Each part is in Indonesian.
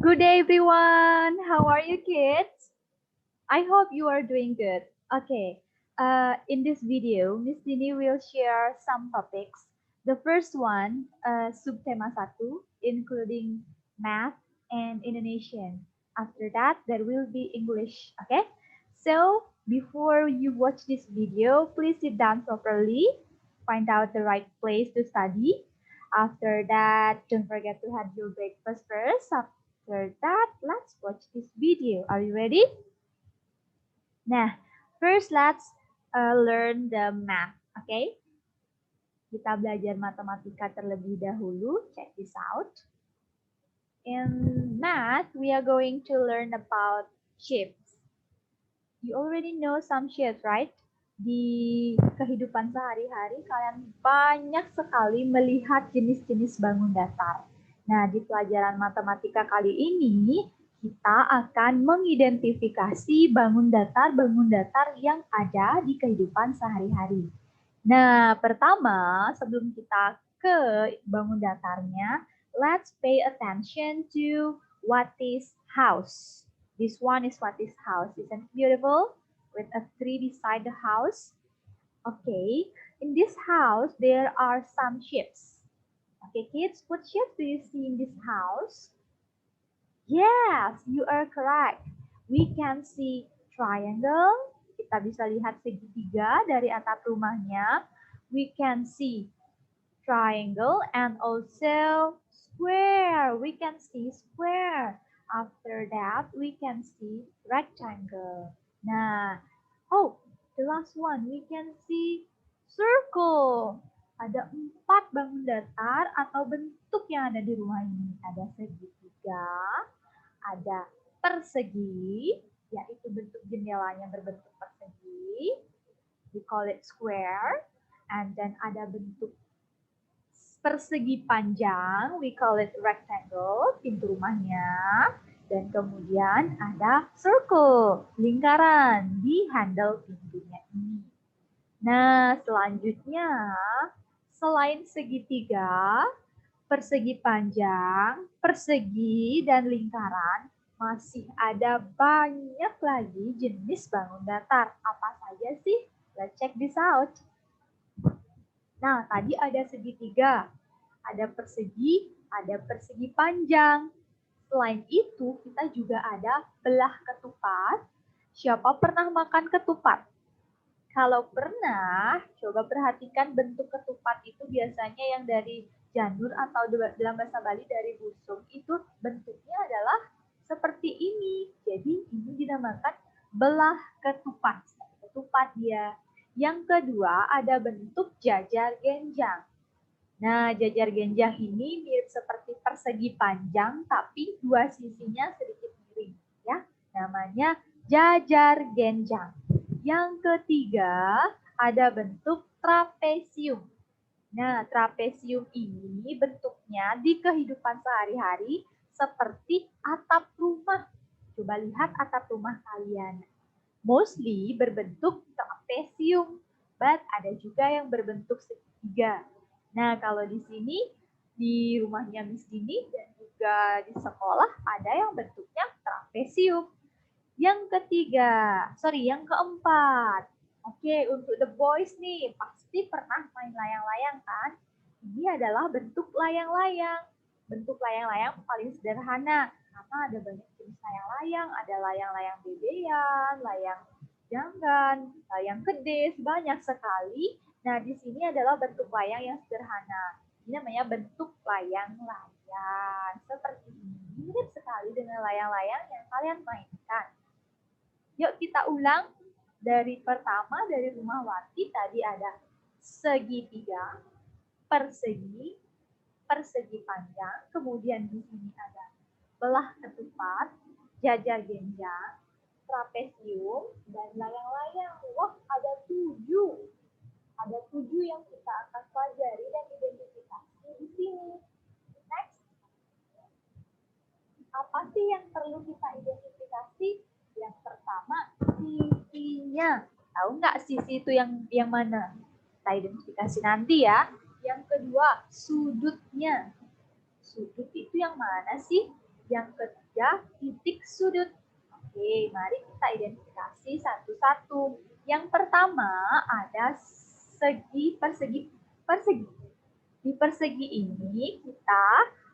Good day, everyone. How are you, kids? I hope you are doing good. Okay. In this video, Miss Dini will share some topics. The first one, subtema 1, including math and Indonesian. After that, there will be English. Okay. So before you watch this video, please sit down properly. Find out the right place to study. After that, don't forget to have your breakfast first. After that, let's watch this video. Are you ready? Nah, first let's learn the math, okay? Kita belajar matematika terlebih dahulu. Check this out. In math, we are going to learn about shapes. You already know some shapes, right? Di kehidupan sehari-hari, kalian banyak sekali melihat jenis-jenis bangun datar. Nah, di pelajaran matematika kali ini, kita akan mengidentifikasi bangun datar yang ada di kehidupan sehari-hari. Nah, pertama, sebelum kita ke bangun datarnya, let's pay attention to what is house. This one is what is house. Isn't it beautiful? With a tree beside the house. Okay, in this house, there are some shapes. Okay, kids, what shapes do you see in this house? Yes, you are correct. We can see triangle. Kita bisa lihat segitiga dari atap rumahnya. We can see triangle and also square. We can see square. After that, we can see rectangle. Nah, oh, the last one, we can see circle. Ada 4 bangun datar atau bentuk yang ada di rumah ini. Ada segitiga, ada persegi, yaitu bentuk jendelanya berbentuk persegi. We call it square. And then ada bentuk persegi panjang, we call it rectangle, pintu rumahnya. Dan kemudian ada circle, lingkaran di handle pintunya ini. Nah, selanjutnya, selain segitiga, persegi panjang, persegi, dan lingkaran, masih ada banyak lagi jenis bangun datar. Apa saja sih? Let's check this out. Nah, tadi ada segitiga, ada persegi panjang. Selain itu, kita juga ada belah ketupat. Siapa pernah makan ketupat? Kalau pernah, coba perhatikan bentuk ketupat itu biasanya yang dari janur atau dalam bahasa Bali dari busung. Itu bentuknya adalah seperti ini. Jadi ini dinamakan belah ketupat. Ketupat dia. Yang kedua ada bentuk jajar genjang. Nah, jajar genjang ini mirip seperti persegi panjang, tapi dua sisinya sedikit miring, ya. Namanya jajar genjang. Yang ketiga, ada bentuk trapesium. Nah, trapesium ini bentuknya di kehidupan sehari-hari seperti atap rumah. Coba lihat atap rumah kalian. Mostly berbentuk trapesium, but ada juga yang berbentuk segitiga. Nah, kalau di sini, di rumahnya Miss Dini dan juga di sekolah, ada yang bentuknya trapesium. Yang keempat. Oke, untuk the boys nih, pasti pernah main layang-layang kan? Ini adalah bentuk layang-layang. Bentuk layang-layang paling sederhana, karena ada banyak jenis layang-layang. Ada layang-layang bebean, layang janggan, layang kedes, banyak sekali. Nah, di sini adalah bentuk layang yang sederhana. Ini namanya bentuk layang-layang. Seperti ini. Mirip sekali dengan layang-layang yang kalian mainkan. Yuk kita ulang. Dari pertama, dari rumah Wati tadi ada segitiga, persegi, persegi panjang. Kemudian di sini ada belah ketupat, jajar genjang, trapesium, dan layang-layang. Wah, ada 7. Ada 7 yang kita akan pelajari dan identifikasi di sini. Next. Apa sih yang perlu kita identifikasi? Yang pertama, sisinya. Tahu nggak sisi itu yang mana? Kita identifikasi nanti ya. Yang kedua, sudutnya. Sudut itu yang mana sih? Yang ketiga, titik sudut. Oke, mari kita identifikasi satu-satu. Yang pertama ada segi persegi. Di persegi ini kita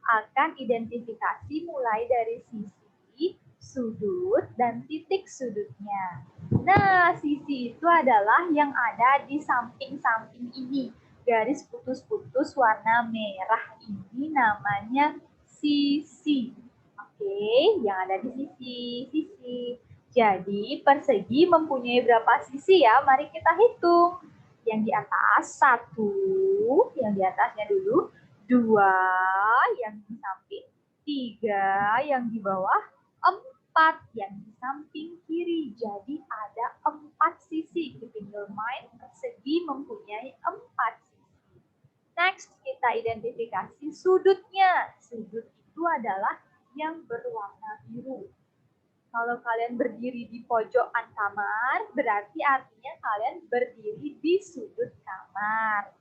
akan identifikasi mulai dari sisi, sudut, dan titik sudutnya. Nah, sisi itu adalah yang ada di samping-samping ini. Garis putus-putus warna merah ini namanya sisi. Oke, yang ada di sisi. Jadi, persegi mempunyai berapa sisi ya? Mari kita hitung. Yang di atas 1, yang di atasnya dulu 2, yang di samping 3, yang di bawah 4, yang di samping kiri. Jadi ada 4 sisi. Keep in your mind, persegi mempunyai 4 sisi. Next, kita identifikasi sudutnya. Sudut itu adalah yang berwarna biru. Kalau kalian berdiri di pojokan kamar, berarti artinya kalian berdiri di sudut kamar.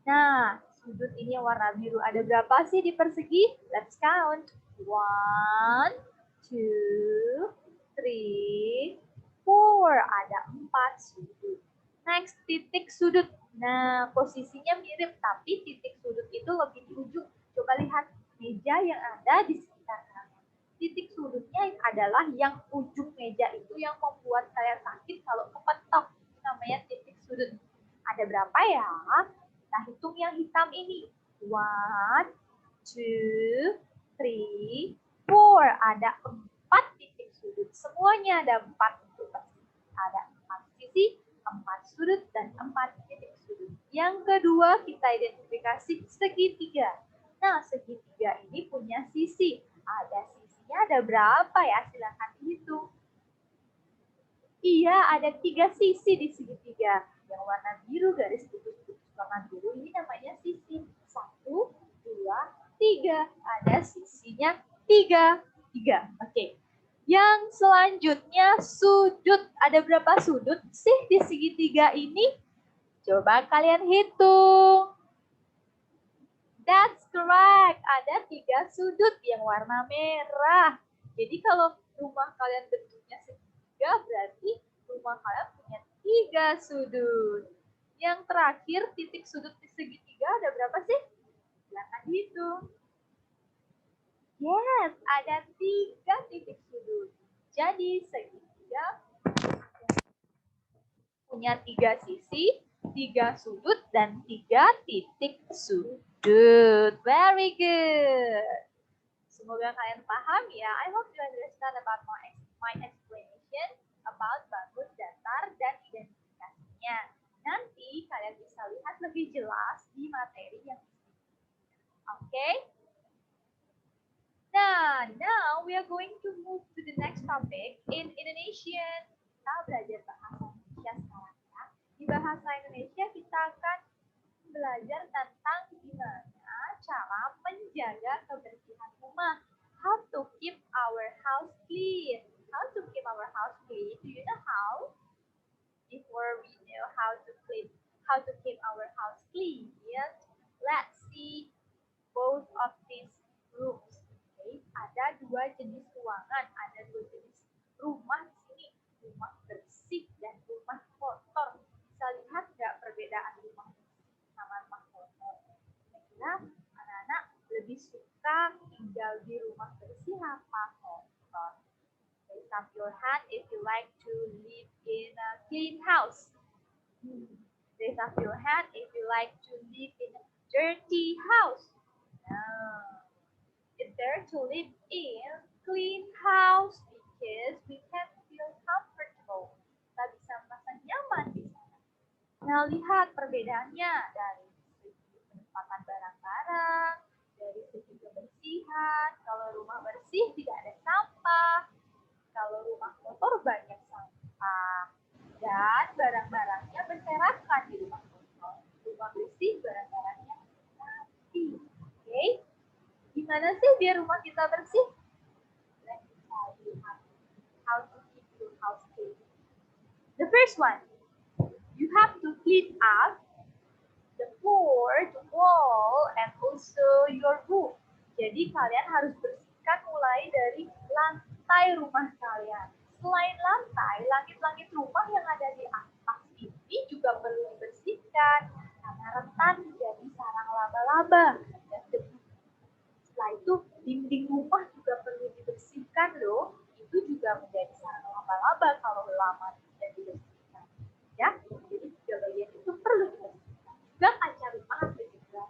Nah, sudut ini yang warna biru ada berapa sih di persegi? Let's count. 1, 2, 3, 4. Ada 4 sudut. Next, titik sudut. Nah, posisinya mirip, tapi titik sudut itu lebih di ujung. Coba lihat meja yang ada di sekitar kalian. Titik sudutnya adalah yang ujung meja itu yang membuat kalian sakit kalau kepentok. Itu namanya titik sudut. Ada berapa ya? Kita hitung yang hitam ini. 1, 2, 3, 4. Ada 4 titik sudut. Semuanya ada 4 untuk ada 4 sisi, 4 sudut, dan 4 titik sudut. Yang kedua, kita identifikasi segitiga. Nah, segitiga ini punya sisi. Ada sisinya ada berapa ya? Silakan dihitung. Iya, ada 3 sisi di segitiga. Yang warna biru, garis putus-putus warna biru, ini namanya sisi. 1, 2, 3. Ada sisinya 3. Oke. Yang selanjutnya sudut. Ada berapa sudut sih di segitiga ini? Coba kalian hitung. That's correct. Ada 3 sudut yang warna merah. Jadi kalau rumah kalian bentuknya segitiga, berarti rumah kalian punya 3 sudut. Yang terakhir, titik sudut di segitiga ada berapa sih? Silakan dihitung. Yes, ada 3 titik sudut. Jadi segitiga punya 3 sisi, 3 sudut, dan 3 titik sudut. Very good. Semoga kalian paham ya. I hope you understand about my explanation about bangun datar dan identifikasinya. Nanti kalian bisa lihat lebih jelas di materi yang ini. Okay? Now we are going to move to the next topic in Indonesian. Kita belajar bahasa Indonesia sekarang ya. Di bahasa Indonesia kita akan belajar tentang gimana cara menjaga kebersihan rumah. How to keep our house clean. How to keep our house clean? Do you know how? Before we know how to keep our house clean, let's see both of these rooms. Okay. Ada 2 jenis ruangan, ada 2 jenis rumah di sini. Rumah bersih dan rumah kotor. Bisa lihat nggak perbedaan rumah sama rumah kotor? Kira-kira anak-anak lebih suka tinggal di rumah bersih apa kotor? Raise up your hand if you like to live in a clean house. Raise up your hand if you like to live in a dirty house. No. It's better to live in clean house because we can feel comfortable. Kita bisa merasa nyaman di sana. Nah, lihat perbedaannya dari segi penempatan barang-barang, dari segi kebersihan. Kalau rumah bersih tidak ada sampah. Kalau rumah kotor banyak sampah. Dan barang-barangnya berserakan di rumah kotor. Rumah bersih barang-barangnya rapi. Oke? Gimana sih biar rumah kita bersih? Let me tell you how to keep your house clean. The first one, you have to clean up the floor, the wall, and also your roof. Jadi kalian harus bersihkan bersihkan mulai dari lantai rumah kalian. Selain lantai, langit-langit rumah yang ada di atas ini juga perlu dibersihkan karena rentan menjadi sarang laba-laba dan debu. Setelah itu, dinding rumah juga perlu dibersihkan loh. Itu juga menjadi sarang laba-laba kalau lama tidak dibersihkan. Ya, jadi tiga bagian itu perlu dibersihkan. Juga kaca rumah juga.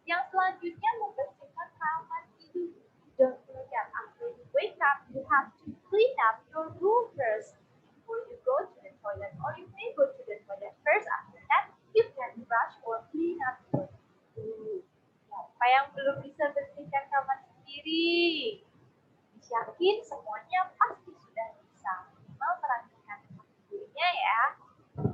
Yang selanjutnya membersihkan kamar tidur. Don't forget, after you wake up, you have to clean up your room first before you go to the toilet. Or you may go to the toilet first. After that, you can brush or clean up your room. Siapa yang belum bisa bersihkan kamar sendiri? Yakin semuanya pasti sudah bisa. Minimal perhatikan dirinya ya.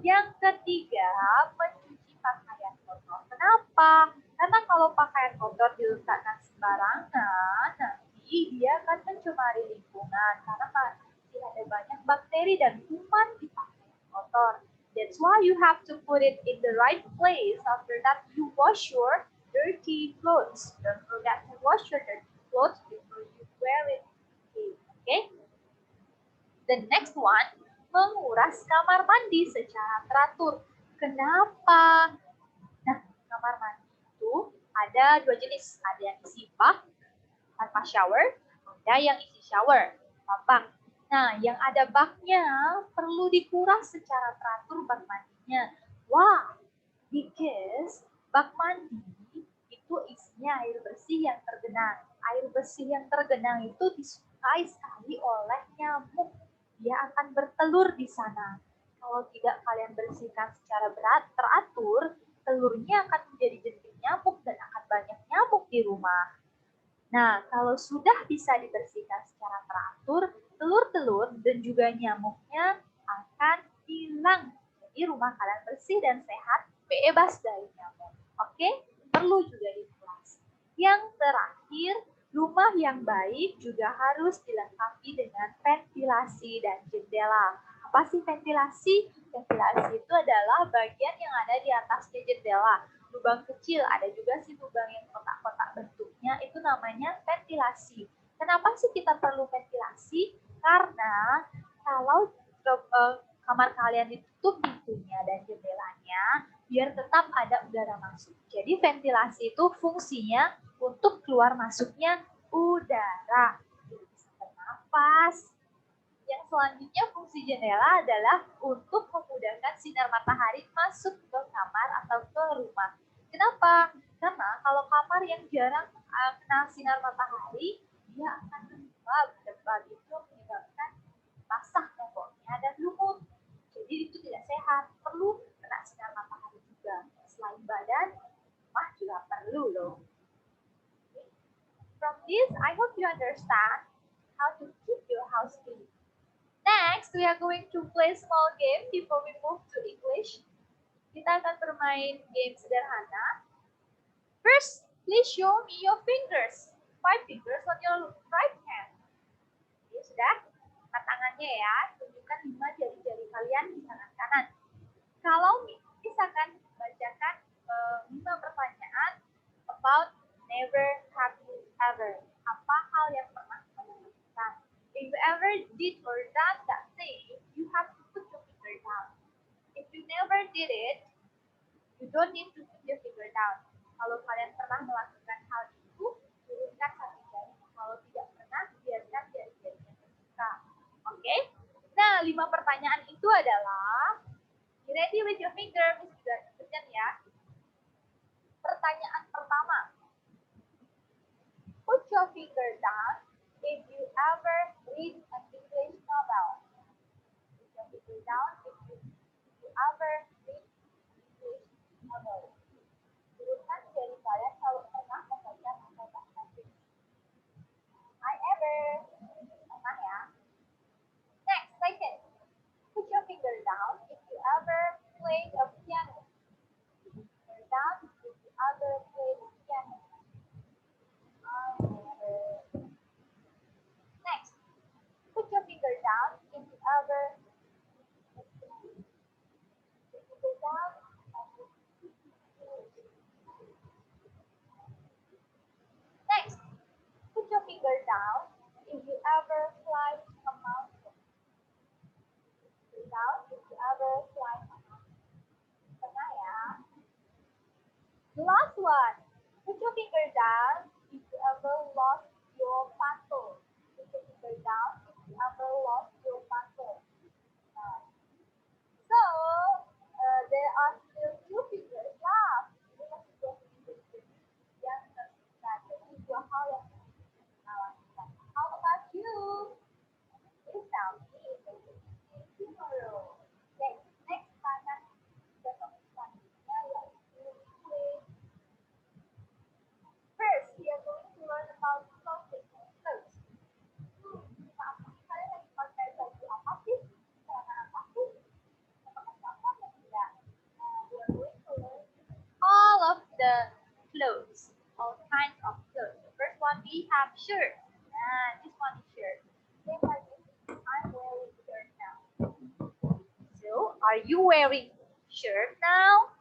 Yang ketiga, mencuci pakaian kotor. Kenapa? Karena kalau pakaian kotor diletakkan sembarangan, nanti dia akan mencemari lingkungan. Karena masih ada banyak bakteri dan kuman di pakaian kotor. That's why you have to put it in the right place. After that, you wash your dirty clothes. Don't forget to wash your dirty clothes before you wear it. Okay? The next one, menguras kamar mandi secara teratur. Kenapa? Nah, kamar mandi itu ada dua jenis. Ada yang isi bak tanpa shower, ada yang isi shower tanpa bak. Nah, yang ada baknya perlu dikuras secara teratur bak mandinya. Wah, because bak mandi itu isinya air bersih yang tergenang. Air bersih yang tergenang itu disukai sekali oleh nyamuk. Dia akan bertelur di sana. Kalau tidak kalian bersihkan secara teratur, telurnya akan menjadi jentik nyamuk dan akan banyak nyamuk di rumah. Nah, kalau sudah bisa dibersihkan secara teratur, telur-telur dan juga nyamuknya akan hilang. Jadi rumah kalian bersih dan sehat, bebas dari nyamuk. Oke? Perlu juga dikuras. Yang terakhir, rumah yang baik juga harus dilengkapi dengan ventilasi dan jendela. Apa sih ventilasi? Ventilasi itu adalah bagian yang ada di atasnya jendela. Lubang kecil, ada juga sih lubang yang kotak-kotak bentuknya, itu namanya ventilasi. Kenapa sih kita perlu ventilasi? Karena kalau kamar kalian ditutup pintunya dan jendelanya, biar tetap ada udara masuk. Jadi ventilasi itu fungsinya untuk keluar masuknya udara. Jadi bisa bernapas. Yang selanjutnya fungsi jendela adalah untuk memudahkan sinar matahari masuk ke kamar atau ke rumah. Kenapa? Karena kalau kamar yang jarang kena sinar matahari, dia akan lembab. Lembab itu menyebabkan basah temboknya dan lumut. Jadi itu tidak sehat. Perlu kena sinar matahari juga. Selain badan, rumah juga perlu loh. From this, I hope you understand how to keep your house clean. Next, we are going to play small game before we move to English. Kita akan bermain game sederhana. First, please show me your fingers. 5 fingers on your right hand. Oke, sudah? Angkat tangannya ya. Tunjukkan 5 jari-jari kalian di tangan kanan. Kalau misalkan bacakan 5 pertanyaan about never have you ever. Apa hal yang pernah kamu lakukan? If you ever did or done that thing, you have to put your finger down. If you never did it, you don't need to put your finger down. Kalau kalian pernah melakukan hal itu, turunkan satu jari. Kalau tidak pernah, biarkan jari-jarinya terbuka. Oke? Nah, 5 pertanyaan itu adalah, you ready with your finger? Miss juga ikutin ya. Pertanyaan pertama. Put your finger down if you ever read an English novel. Put your finger down if you ever read an English novel. Turunkan jari kalian kalau pernah membaca novel bahasa Inggris. I ever. Pernah ya. Next, second. Put your finger down if you ever played a piano. Finger down if you ever played a piano. Next, put your finger down if you ever finger down if you ever climb a mountain. Down if you ever climb a mountain. Pernah ya? The last one. Put your finger down if you ever lost your pencil. Put your finger down if you ever lost your pencil. So, there are still two fingers left. Ini masih dua fingers yang tersisa. Jadi dua hal yang kita lakukan. How about you? Please tell me if you see tomorrow. Okay, next time besok selanjutnya yaitu quiz. First, we are going to learn about clothing. Clothes. Saat ini kalian lagi pakai baju apa sih? Celana apa sih? All of the clothes, all kinds of clothes. The first one we have shirt. This one is shirt. Same like this. I'm wearing shirt now. So, are you wearing shirt now?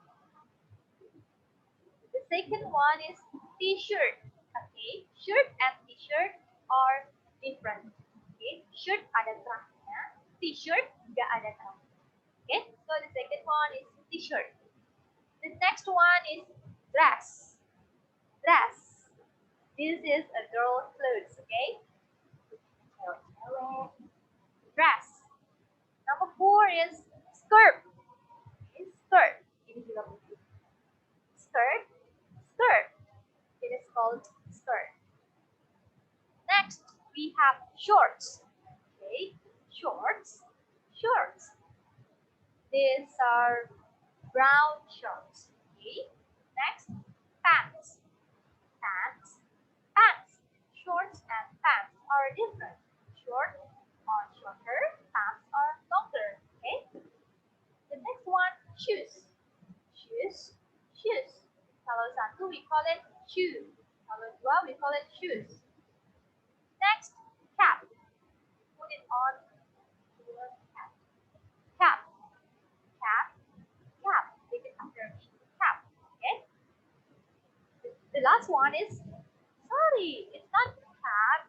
The second one is t-shirt. Okay, shirt and t-shirt are different. Okay, shirt ada kerahnya, t-shirt nggak ada kerahnya. Okay, so the second one is t-shirt. The next one is dress. Dress. This is a girl's clothes, okay? Dress. Number 4 is skirt. Okay, skirt. Ini juga penting. Skirt. Skirt. It is called skirt. Next, we have shorts. Okay, shorts. Shorts. These are brown shorts. Okay. Next, pants. Pants. Pants. Shorts and pants are different. Shorts are shorter, pants are longer. Okay. The next one, shoes. Shoes. Shoes. Kalau satu we call it shoe. Kalau dua we call it shoes. Next, cap. Put it on your cap. Cap. Cap. Cap. Repeat after me. Cap. Okay. The last one is, sorry, it's not cap.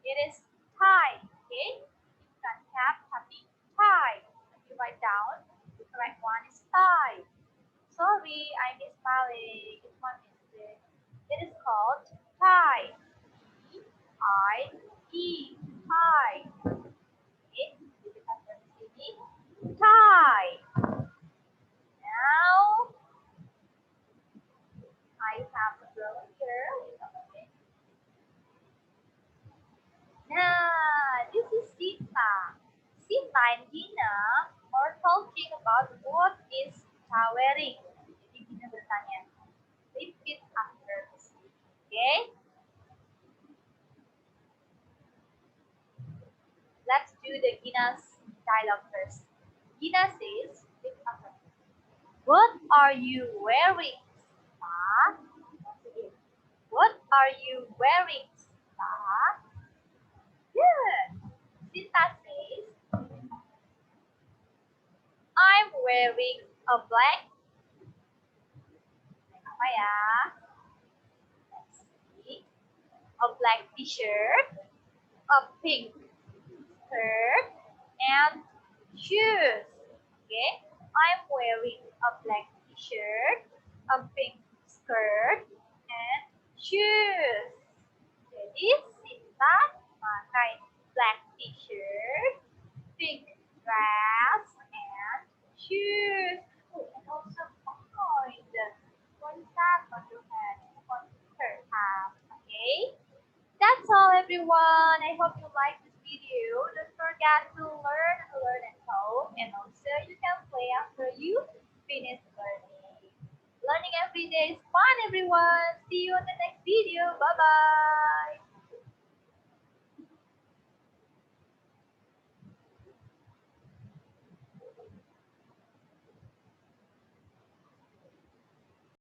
It is tie. Okay. It's not cap, tapi tie. If you write down, the correct one is tie. Sorry, I misspelling. It's one mistake. It is called tie. T-I-E. Tie. Okay. Repeat after me. Tie. Now, I have a girl here. Nah, this is Sita. Sita and Gina are talking about what is Sita wearing. Jadi Gina bertanya. Repeat after me. Okay? Let's do the Gina's dialogue first. Gina says, repeat after me. What are you wearing, Sita? What are you wearing, Sita? Good. Sita says, I'm wearing a black. Apa ya? Let's see. A black t-shirt, a pink skirt, and shoes. Okay. I'm wearing a black t-shirt, a pink skirt, and shoes. Jadi Sita pakai black t-shirt, pink dress, and shoes. Oh, and also point. What is that on your head? On her hat. Okay. That's all, everyone. I hope you like this video. Don't forget to learn and code, and also you can play after you finish learning. Learning every day is fun, everyone. See you in the next video. Bye-bye.